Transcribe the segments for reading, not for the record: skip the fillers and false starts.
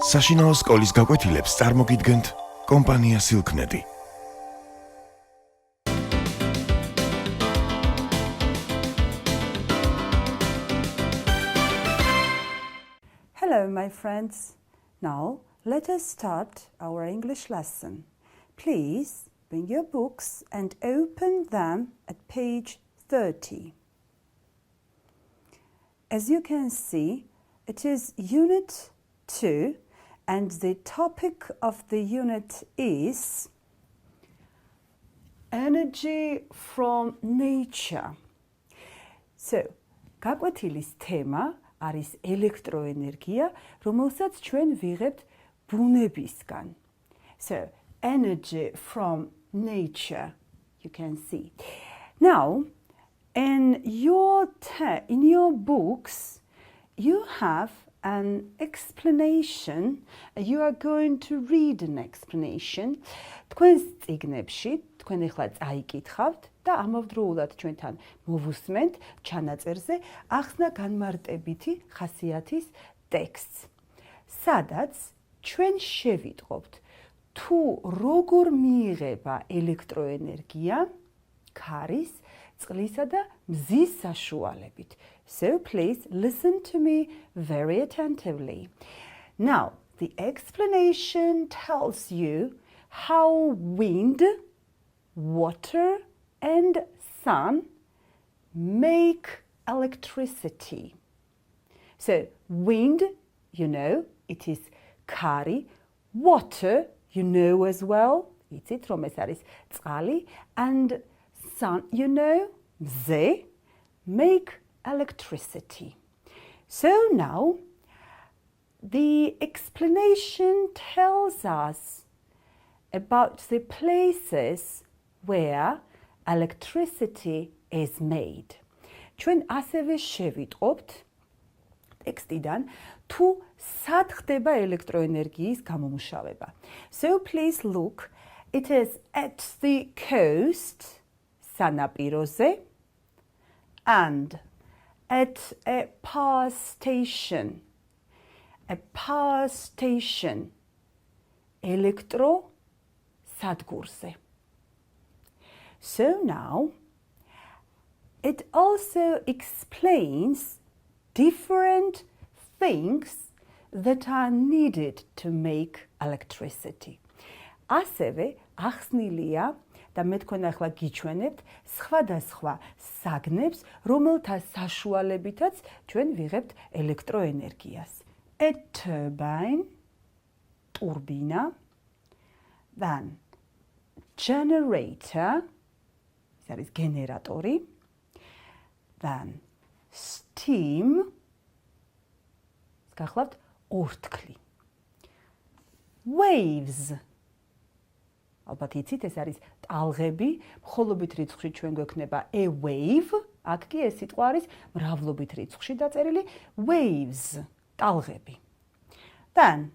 საშინაო სკოლის გაკვეთილებს წარმოგიდგენთ კომპანია Silknet. Hello, my friends. Now, let us start our English lesson. Please bring your books and open them at page 30. As you can see, it is Unit 2, and the topic of the unit is energy from nature. So, გაკვეთილის თემა არის ელექტროენერგია, რომელსაც ჩვენ ვიღებთ ბუნებისგან. So, energy from nature, you can see. Now, in your books, you have an explanation. You are going to read an explanation. თქვენს წიგნებში, თქვენ ახლა წაიკითხავთ და ამავდროულად ჩვენთან მოვუსმენთ ჩანაწერზე ახსნა განმარტებითი ხასიათის ტექსტს, სადაც ჩვენ შევიტყობთ თუ როგორ მიიღება ელექტროენერგია ქარის, წყლისა და მზის საშუალებით. So please listen to me very attentively. Now, the explanation tells you how wind, water, and sun make electricity. So, wind, you know, it is kari. Water, you know as well, იცით რომ ეს არის წყალი, and sun, you know, mze, make electricity. So now, the explanation tells us about the places where electricity is made. ჩვენ ასევე შევიტყობთ ტექსტიდან თუ სად ხდება ელექტროენერგიის გამომუშავება. So please look, it is at the coast, სანაპიროზე, and at a power station. A power station. ელექტროსადგურზე. So now, it also explains different things that are needed to make electricity. ასევე ახსნილია და მე თქვენ ახლა გიჩვენებთ სხვადასხვა საგნებს, რომელთა საშუალებითაც ჩვენ ვიღებთ ელექტროენერგიას. A turbine, ტურბინა, then generator, ეს არის გენერატორი, then steam, გახლავთ ორთქლი. Waves, ალბათ იცით, ეს არის ტალღები, მხოლობით რიცხვში ჩვენ გვექნება a wave, აქ კი ეს სიტყვა არის მრავლობით რიცხვში დაწერილი, waves, ტალღები. Then,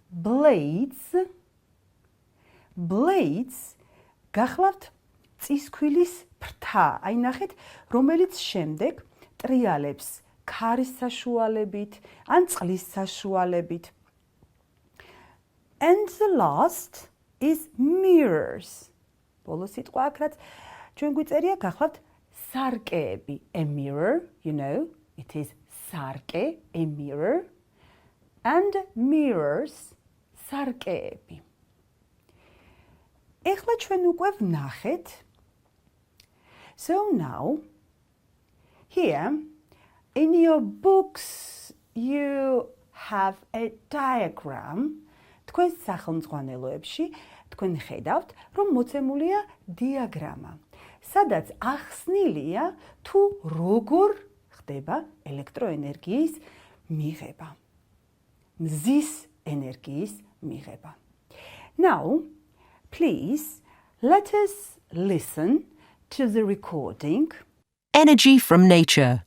blades, blades, გახლავთ წისქვილის ფრთა, აი ნახეთ, რომელიც შემდეგ ტრიალებს ქარის საშუალებით, ან წყლის საშუალებით. And the last is mirrors. ბოლო სიტყვა აქ რაც ჩვენ გვიწერია, გახლავთ სარკეები. A mirror, you know, it is სარკე, a mirror. And mirrors, სარკეები. ეხლა ჩვენ უკვე ვნახეთ. So now, here, in your books, you have a diagram. თქვენ სახელმძღვანელოებში, თქვენ ხედავთ, რომ მოცემულია დიაგრამა, სადაც ახსნილია თუ როგორ ხდება ელექტროენერგიის მიღება, მზის ენერგიის მიღება. Now, please, let us listen to the recording. Energy from nature.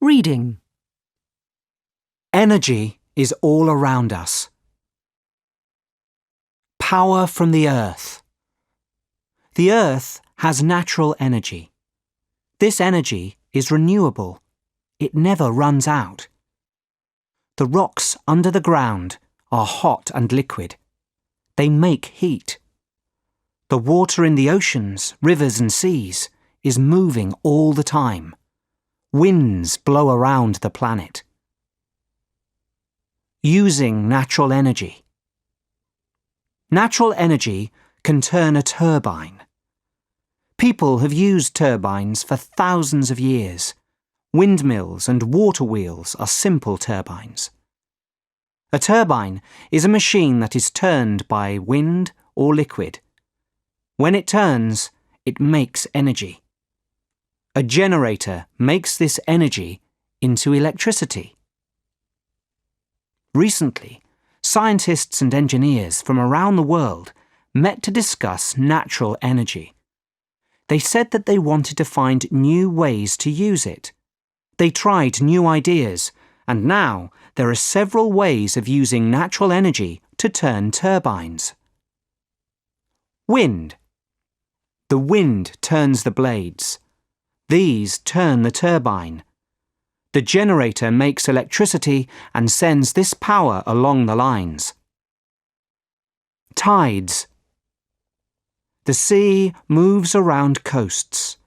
Reading. Energy is all around us. Power from the earth. The earth has natural energy. This energy is renewable. It never runs out. The rocks under the ground are hot and liquid. They make heat. The water in the oceans, rivers and seas is moving all the time. Winds blow around the planet. Using natural energy. Natural energy can turn a turbine. People have used turbines for thousands of years. Windmills and water wheels are simple turbines. A turbine is a machine that is turned by wind or liquid. When it turns, it makes energy. A generator makes this energy into electricity. Recently, scientists and engineers from around the world met to discuss natural energy. They said that they wanted to find new ways to use it. They tried new ideas, and now there are several ways of using natural energy to turn turbines. Wind. The wind turns the blades. These turn the turbine. The generator makes electricity and sends this power along the lines. Tides. The sea moves around coasts.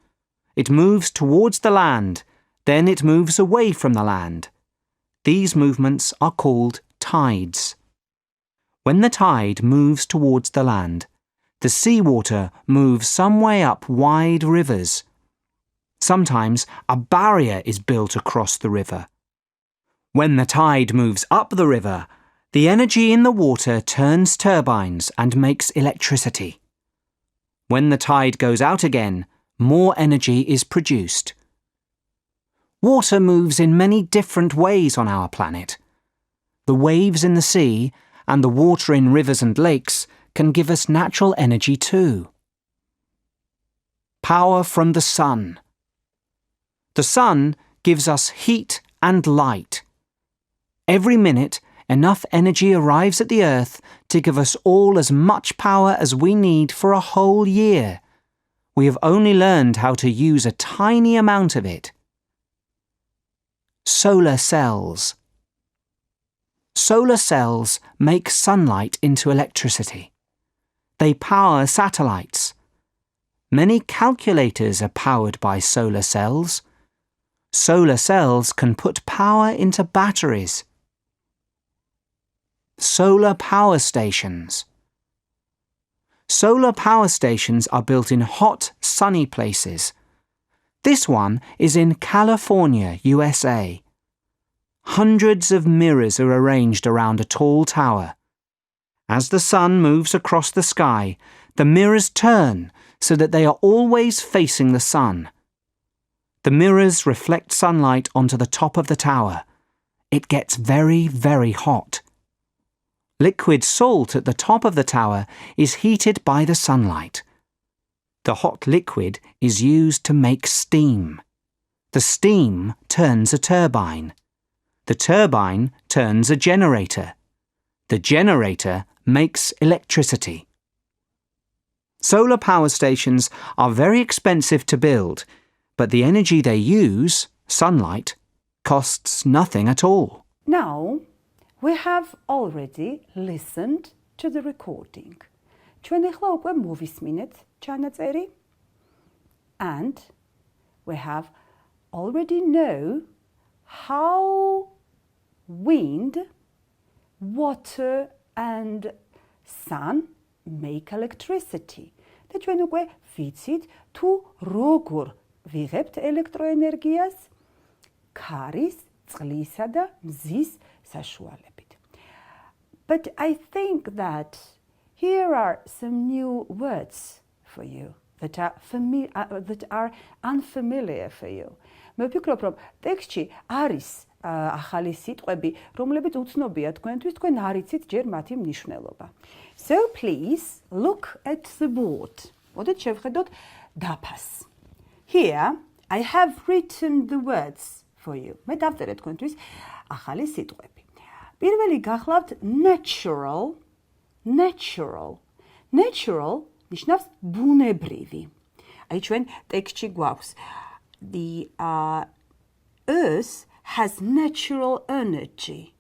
It moves towards the land, then it moves away from the land. These movements are called tides. When the tide moves towards the land, the seawater moves some way up wide rivers. Sometimes a barrier is built across the river. When the tide moves up the river, the energy in the water turns turbines and makes electricity. When the tide goes out again, more energy is produced. Water moves in many different ways on our planet. The waves in the sea and the water in rivers and lakes can give us natural energy too. Power from the sun. The sun gives us heat and light. Every minute, enough energy arrives at the earth to give us all as much power as we need for a whole year. We have only learned how to use a tiny amount of it. Solar cells. Solar cells make sunlight into electricity. They power satellites. Many calculators are powered by solar cells. Solar cells can put power into batteries. Solar power stations. Solar power stations are built in hot, sunny places. This one is in California, USA. Hundreds of mirrors are arranged around a tall tower. As the sun moves across the sky, the mirrors turn so that they are always facing the sun. The mirrors reflect sunlight onto the top of the tower. It gets very, very hot. Liquid salt at the top of the tower is heated by the sunlight. The hot liquid is used to make steam. The steam turns a turbine. The turbine turns a generator. The generator makes electricity. Solar power stations are very expensive to build, but the energy they use, sunlight, costs nothing at all. Now, we have already listened to the recording. ჩვენ ახლა უკვე მოვისმინეთ ჩანაწერი and we have already know how wind, water and sun make electricity. და ჩვენ უკვე ვიცით თუ როგორ ვიღებთ ელექტროენერგიას ქარის, წყლისა და მზის საშუალებით. But I think that here are some new words for you that are unfamiliar for you. მე ვფიქრობ, რომ ტექსტში არის ახალი სიტყვები, რომლებიც უცნობია თქვენთვის, თქვენ არ იცით ჯერ მათი მნიშვნელობა. So please look at the board. მოდით შევხედოთ დაფას. Here I have written the words for you. მე დავწერე თქვენთვის ახალი სიტყვები. პირველი გახლავთ natural. Natural. Natural ნიშნავს ბუნებრივი. აი ჩვენ ტექსტში გვაქვს the earth has natural energy.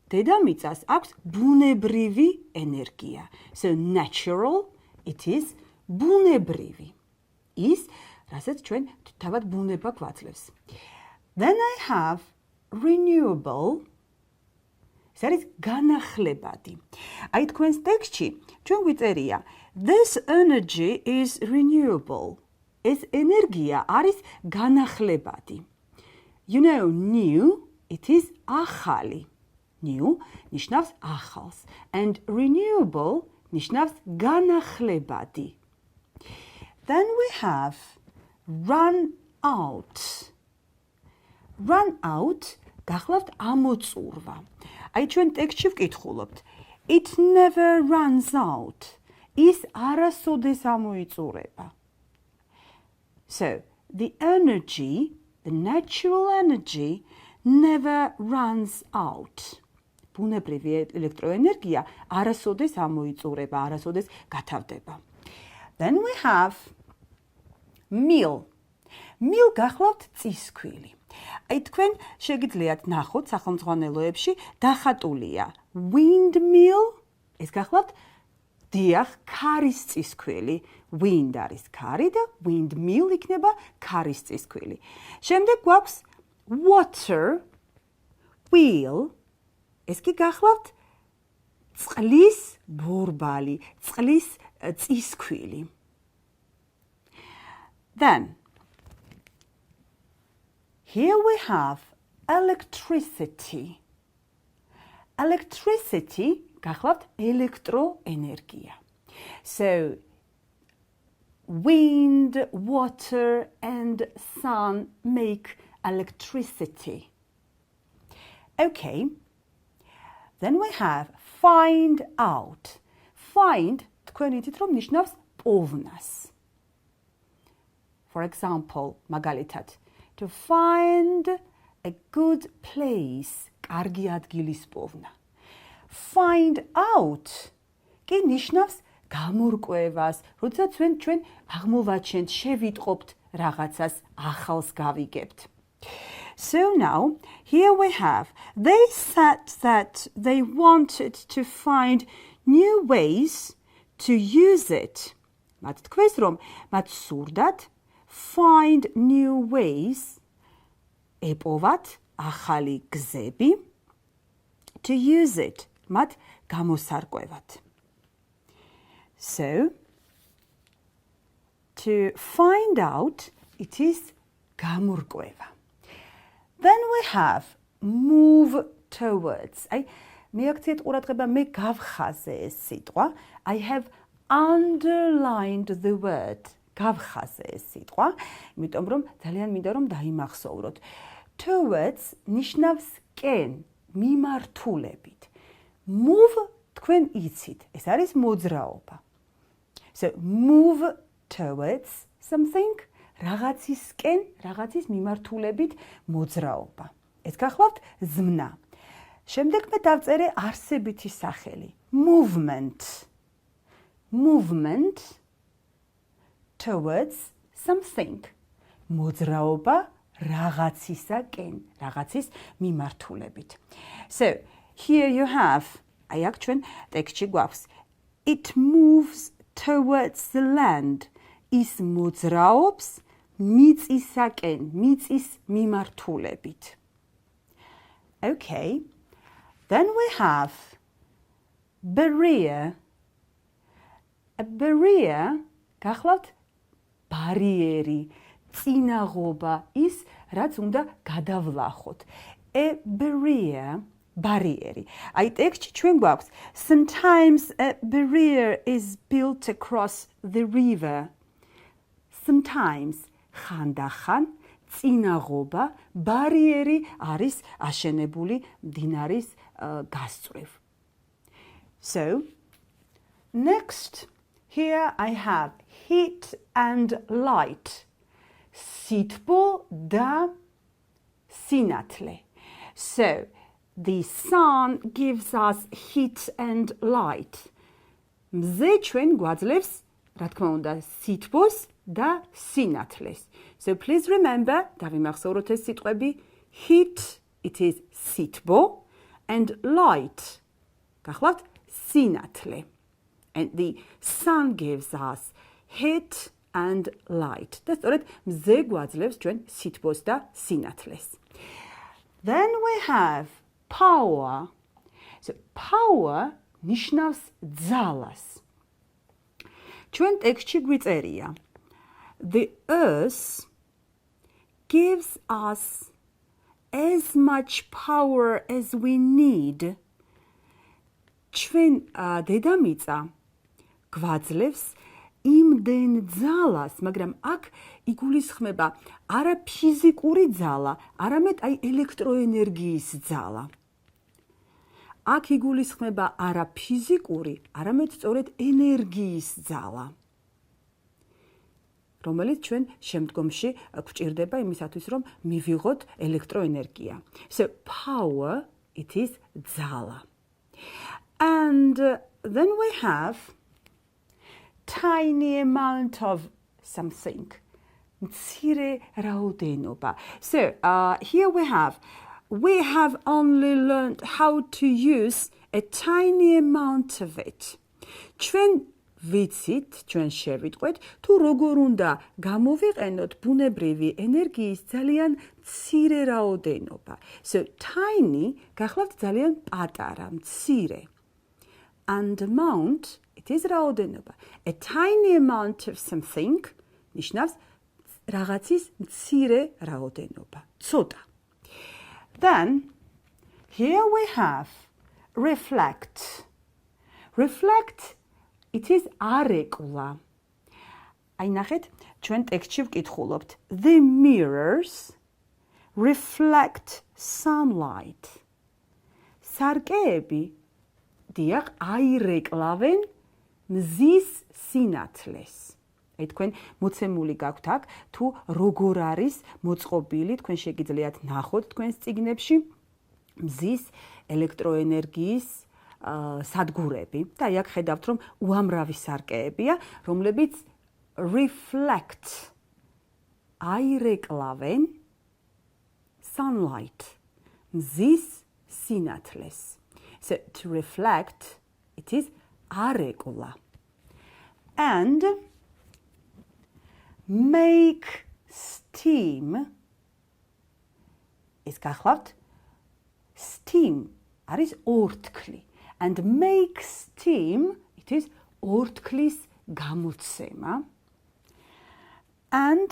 დედამიწას აქვს ბუნებრივი ენერგია. So natural, it is ბუნებრივი. ის, რასაც ჩვენ თავად ბუნება გვაძლევს. Then I have renewable. ეს არის განახლებადი. აი თქვენს ტექსტში ჩვენ გვიწერია This energy is renewable. ეს ენერგია არის განახლებადი. You know, new, it is ახალი. New ნიშნავს ახალს. And renewable ნიშნავს განახლებადი. Then we have run out. Run out გახლავთ ამოწურვა. აი ჩვენ ტექსტში ვკითხულობთ. It never runs out. ის არასოდეს ამოიწურება. So, the energy, the natural energy, never runs out. ბუნებრივი ელექტროენერგია არასოდეს ამოიწურება, არასოდეს გათავდება. Then we have meal. Meal გახლავთ წისქვილი. აი თქვენ შეგიძლიათ ნახოთ სახელმძღვანელოებში დახატულია windmill, ეს გახლავთ დიახ, ქარის წისქვილი. Wind არის ქარი და windmill იქნება ქარის წისქვილი. შემდეგ გვაქვს water wheel. ეს კი გახლავთ წყლის ბორბალი, წყლის წისქვილი. Then here we have electricity. Electricity გახლავთ ელექტროენერგია. So wind, water and sun make electricity. Okay. Then we have find out. Find თქვენ იცით რომ ნიშნავს პოვნას. For example, მაგალითად, to find a good place, კარგი ადგილის პოვნა. Find out კი ნიშნავს გამორკვევას, როდესაც ჩვენ აღმოვაჩენთ, შევიტყობთ რაღაცას, ახალს გავიგებთ. So now, here we have, they said that they wanted to find new ways to use it. მათ თქვეს რომ მათ სურდათ find new ways, ეპოვათ ახალი გზები, to use it, მათ გამოსარკვევად. So, to find out, it is გამორკვევა. Then we have move towards. აი, მიაქციეთ ყურადღება, მე გავხაზე ეს სიტყვა. I have underlined the word. გავხაზე ეს სიტყვა, იმიტომ რომ ძალიან მინდა რომ დაიმახსოვროთ. Towards ნიშნავს კენ, მიმართულებით. Move თქვენ იცით, ეს არის მოძრაობა. So move towards something, რაღაცისკენ, რაღაცის მიმართულებით მოძრაობა. ეს გახლავთ ზმნა. შემდეგ მე დავწერე არსებითი სახელი. Movement. Movement towards something. მოძრაობა რაღაცისაკენ, რაღაცის მიმართულებით. So, here you have, აი აქ ჩვენ ტექსტში გვაქვს, it moves towards the land. ის მოძრაობს მიწისაკენ, მიწის მიმართულებით. Okay. Then we have barrier. A barrier გახლავთ ბარიერი, წინაღობა, ის რაც უნდა გადავლახოთ. A barrier, ბარიერი. აი ტექსტში ჩვენ გვაქვს, sometimes a barrier is built across the river. Sometimes ხანდახან წინაღობა, ბარიერი არის აშენებული მდინარის გასწვრივ. So, next, here I have heat and light. Sitbo da sinatle. So, the sun gives us heat and light. Mze ჩვენ გვაძლევს, რა თქმა უნდა, სითბოს და სინათლეს. So please remember, დავიმახსოვროთ ეს სიტყვები, heat, it is sitbo, and light. გახლავთ სინათლე. And the sun gives us heat and light. და სწორედ მზე გვაძლევს ჩვენ სითბოს და სინათლეს. Then we have power. So power ნიშნავს ძალას. ჩვენ ტექსტში გვიწერია The earth gives us as much power as we need. ჩვენ დედამიწა გვაძლევს იმდენ ძალას, მაგრამ აქ იგულისხმება არა ფიზიკური ძალა, არამედ აი ელექტროენერგიის ძალა. აქ იგულისხმება არა ფიზიკური, არამედ სწორედ ენერგიის ძალა. რომელიც ჩვენ შემდგომში გვჭირდება იმისათვის, რომ მივიღოთ ელექტროენერგია. So power, it is ძალა. And then we have tiny amount of something. მცირე რაოდენობა. So here we have only learned how to use a tiny amount of it. ჩვენ ვიცით, ჩვენ შევიტყვეთ, თუ როგორ უნდა გამოვიყენოთ ბუნებრივი ენერგიის ძალიან მცირე რაოდენობა. So tiny გახლავთ ძალიან პატარა, მცირე. And amount, it is რაოდენობა. A tiny amount of something ნიშნავს რაღაცის მცირე რაოდენობა. ცოტა. Then here we have reflect. Reflect, it is არეკლა. აი ნახეთ, ჩვენ ტექსტში ვკითხულობთ. The mirrors reflect sunlight. სარკეები დიახ, აირეკლავენ მზის სინათლეს. აი თქვენ მოცემული გაქვთ აქ, თუ როგორ არის მოწყობილი, თქვენ შეგიძლიათ ნახოთ თქვენს წიგნებში მზის ელექტროენერგიის სადგურები. და აი აქ ხედავთ, რომ უამრავი სარკეებია, რომლებიც reflect აირეკლავენ sunlight მზის სინათლეს. So to reflect, it is არეკლა. And make steam is გახლავთ steam არის ორთქლი. And make steam, it is ორთქლის გამოცემა. And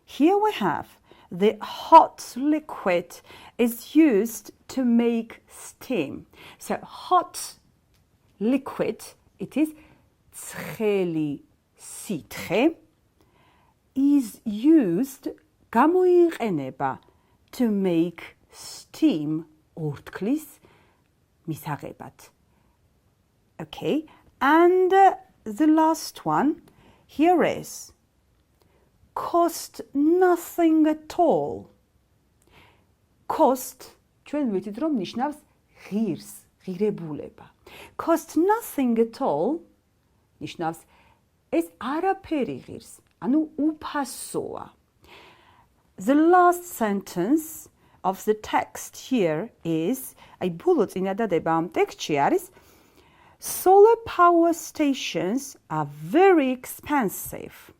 here we have the hot liquid is used to make steam. So hot liquid, it is ცხელი სითხე, is used, გამოიყენება, to make steam, ორთქლის მისაღებად. Okay, and the last one here is cost nothing at all. Cost, ჩვენ ვიცით რომ ნიშნავს ღირს, ღირებულება. Cost nothing at all ნიშნავს ეს არაფერი ღირს, ანუ უფასოა. The last sentence of the text here is, აი ბოლო წინადადება ამ ტექსტში არის solar power stations are very expensive.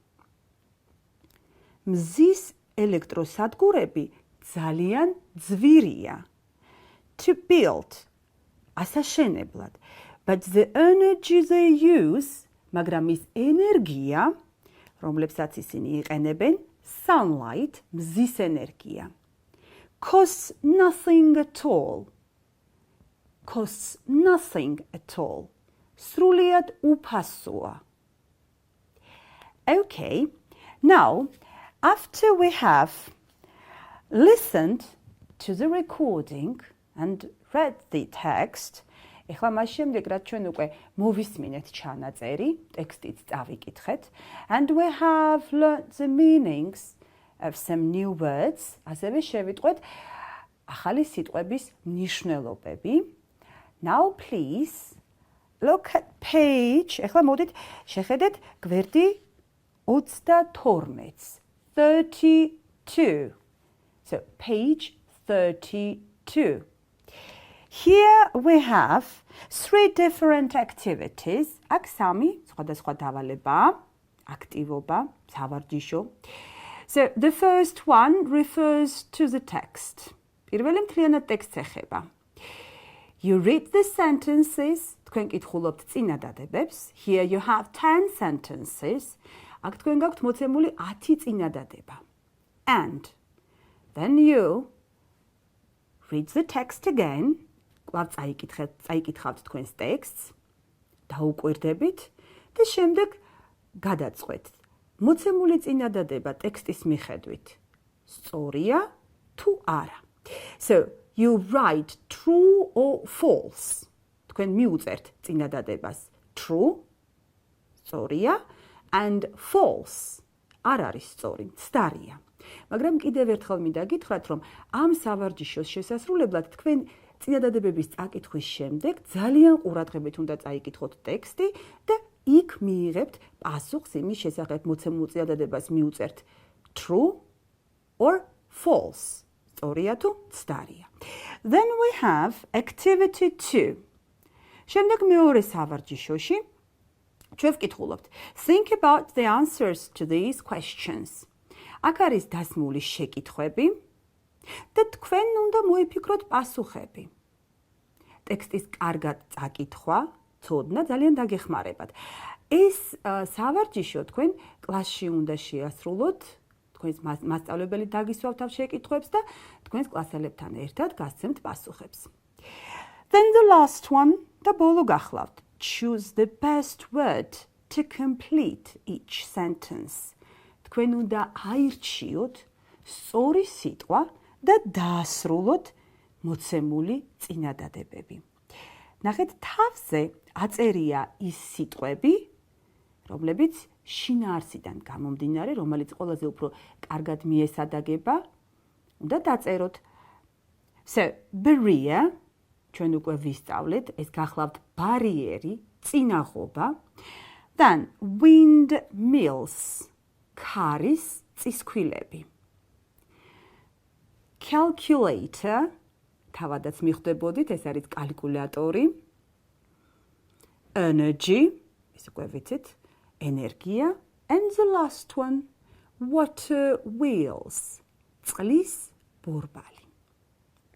მზის ელექტროსადგურები ძალიან ძვირია. To build, ასაშენებლად. But the energy they use, მაგრამ ის ენერგია, რომლებსაც ისინი იყენებენ, sunlight, მზის ენერგია. Costs nothing at all. Costs nothing at all. სრულიად უფასოა. Okay, now, after we have listened to the recording and read the text, ეხლა მას შემდეგ, რაც ჩვენ უკვე მოვისმინეთ ჩანაწერი, ტექსტიც წავიკითხეთ, and we have learned the meanings of some new words, ასევე შევიტყვეთ ახალი სიტყვების მნიშვნელობები. Now please look at page, ეხლა მოდით შეხედეთ გვერდი 32-ს. 32. So page 32. Here we have 3 different activities. აქ 3 სხვადასხვა დავალება, აქტივობა, სავარჯიშო. So the first one refers to the text. პირველი მთლიანად ტექსტს ეხება. You read the sentences. თქვენ კითხულობთ წინადადებებს. Here you have 10 sentences. აქ თქვენ გაქვთ მოცემული 10 წინადადება. And then you read the text again. კვლავ წაიკითხავთ თქვენს ტექსტს, დაუკვირდებით და შემდეგ გადაწყვეტთ. მოცემული წინადადება ტექსტის მიხედვით სწორია თუ არა. So, you write true or false. თქვენ მიუწერთ წინადადებას true, სწორია, and false, არ არის სწორი, მცდარია. მაგრამ კიდევ ერთხელ მინდა გითხრათ, რომ ამ სავარჯიშოს შესასრულებლად თქვენ წინადადებების წაკითხვის შემდეგ ძალიან ყურადღებით უნდა წაიკითხოთ ტექსტი და იქ მიიღებთ პასუხს იმის შესახებ, მოცემულ წინადადებას მიუწერთ true or false. სწორია თუ მცდარია. Then we have activity 2. შემდეგ მეორე სავარჯიშოში ჩვენ ვკითხულობთ. Think about the answers to these questions. აქ არის დასმული შეკითხვები და თქვენ უნდა მოიფიქროთ პასუხები. ტექსტის კარგად წაკითხვა, ცოდნა ძალიან დაგეხმარებათ. ეს სავარჯიშო თქვენ კლასში უნდა შეასრულოთ, თქვენს მასწავლებელი დაგისვავთ ამ შეკითხვებს და თქვენს კლასელებთან ერთად გასცემთ პასუხებს. Then the last one, და ბოლო გახლავთ. Choose the best word to complete each sentence. თქვენ უნდა აირჩიოთ სწორი სიტყვა და დაასრულოთ მოცემული წინადადებები. ნახეთ, თავზე აწერია ის სიტყვები, რომლებიც შინაარსიდან გამომდინარე, რომელიც ყველაზე უფრო კარგად მიესადაგება, უნდა დაწეროთ. So, barrier, ჩვენ უკვე ვისწავლეთ, ეს გახლავთ ბარიერი, წინაღობა. Then, windmills, ქარის წისქვილები. Calculator, თავადაც მიხვდებოდით, ეს არის კალკულატორი. Energy, ის უკვე ვიცით, ენერგია. And the last one, water wheels, წყლის ბორბალი.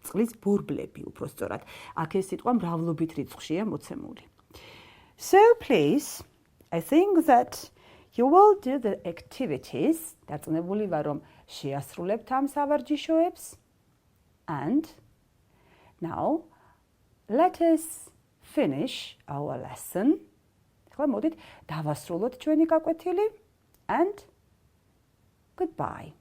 წყლის ბორბლები, უფრო სწორად. აქ ეს სიტყვა მრავლობით რიცხვშია მოცემული. So please, I think that you will do the activities. დარწმუნებული ვარ, რომ შეასრულებთ ამ სავარჯიშოებს. And now, let us finish our lesson. ახლა მოდით დავასრულოთ ჩვენი გაკვეთილი. And goodbye.